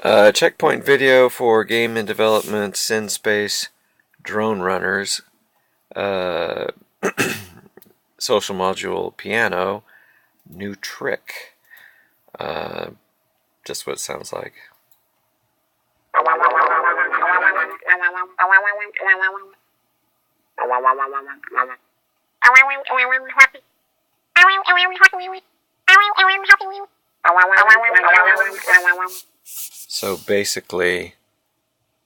Checkpoint video for game in development, synSpace, drone runners, social module piano, new trick. Just what it sounds like. So basically,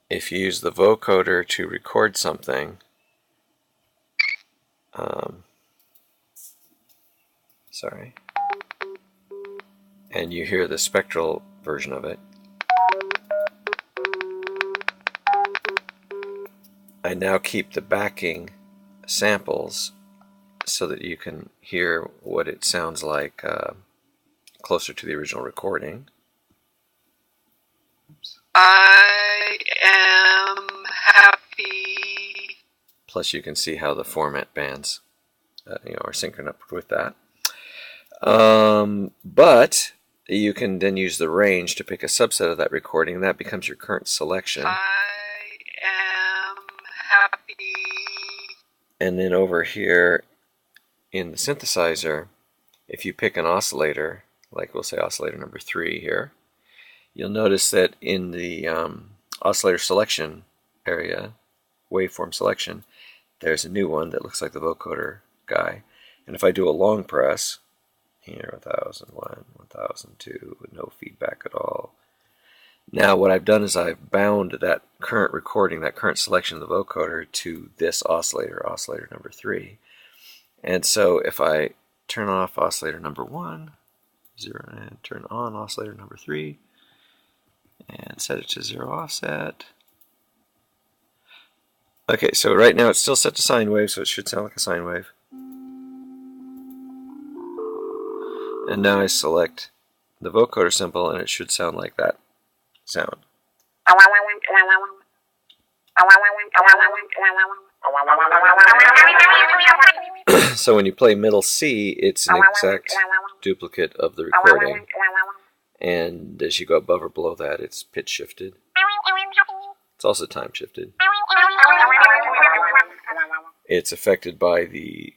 if you use the vocoder to record something, and you hear the spectral version of it, I now keep the backing samples so that you can hear what it sounds like closer to the original recording. I am happy. Plus you can see how the format bands are synchronized up with that. But you can then use the range to pick a subset of that recording, and that becomes your current selection. I am happy. And then over here in the synthesizer, if you pick an oscillator, like we'll say oscillator number 3 here, you'll notice that in the oscillator selection area, waveform selection, there's a new one that looks like the vocoder guy. And if I do a long press, here 1001, 1002, with no feedback at all. Now what I've done is I've bound that current recording, that current selection of the vocoder to this oscillator, oscillator number 3. And so if I turn off oscillator number 1, 0, and turn on oscillator number 3, and set it to 0 offset. Okay, so right now it's still set to sine wave, so it should sound like a sine wave. And now I select the vocoder symbol, and it should sound like that sound. So when you play middle C, it's an exact duplicate of the recording. And as you go above or below that, it's pitch shifted. It's also time shifted. It's affected by the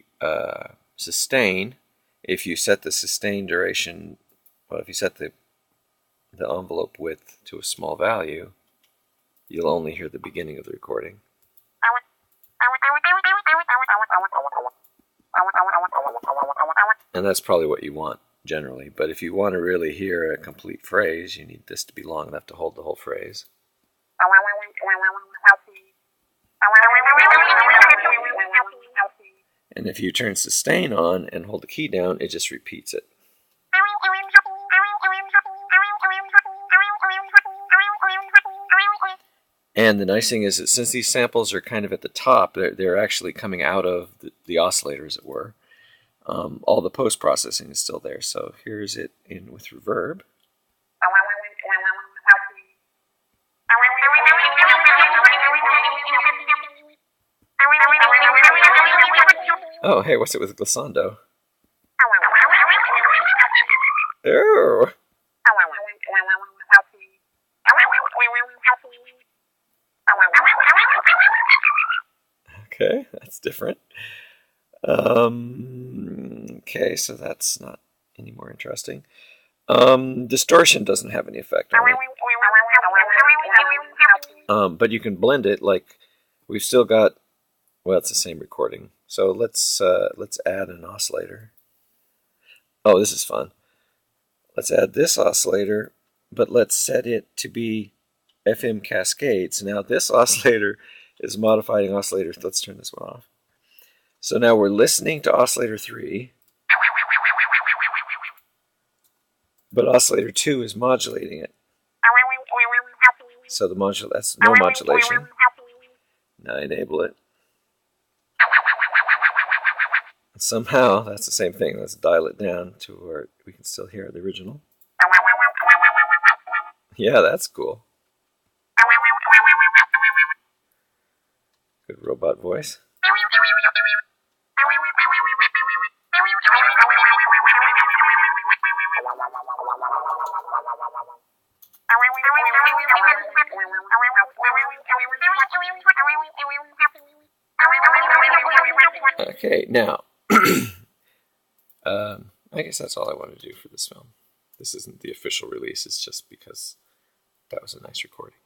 sustain. If you set the sustain duration, well, if you set the envelope width to a small value, you'll only hear the beginning of the recording. And that's probably what you want generally. But if you want to really hear a complete phrase, you need this to be long enough to hold the whole phrase. And if you turn sustain on and hold the key down, it just repeats it. And the nice thing is that since these samples are kind of at the top, they're actually coming out of the oscillator, as it were. All the post-processing is still there. So here's it in with reverb. Oh, hey, what's it with glissando? Oh. Okay, that's different. Okay, so that's not any more interesting. Distortion doesn't have any effect on it. But you can blend it. Like we've still got. Well, it's the same recording. So let's add an oscillator. Oh, this is fun. Let's add this oscillator, but let's set it to be FM cascades. Now this oscillator is modifying oscillator. Let's turn this one off. So now we're listening to oscillator 3, but oscillator 2 is modulating it. So that's no modulation. Now enable it. And somehow that's the same thing. Let's dial it down to where we can still hear the original. Yeah, that's cool. Good robot voice. Okay, now, I guess that's all I want to do for this film. This isn't the official release, it's just because that was a nice recording.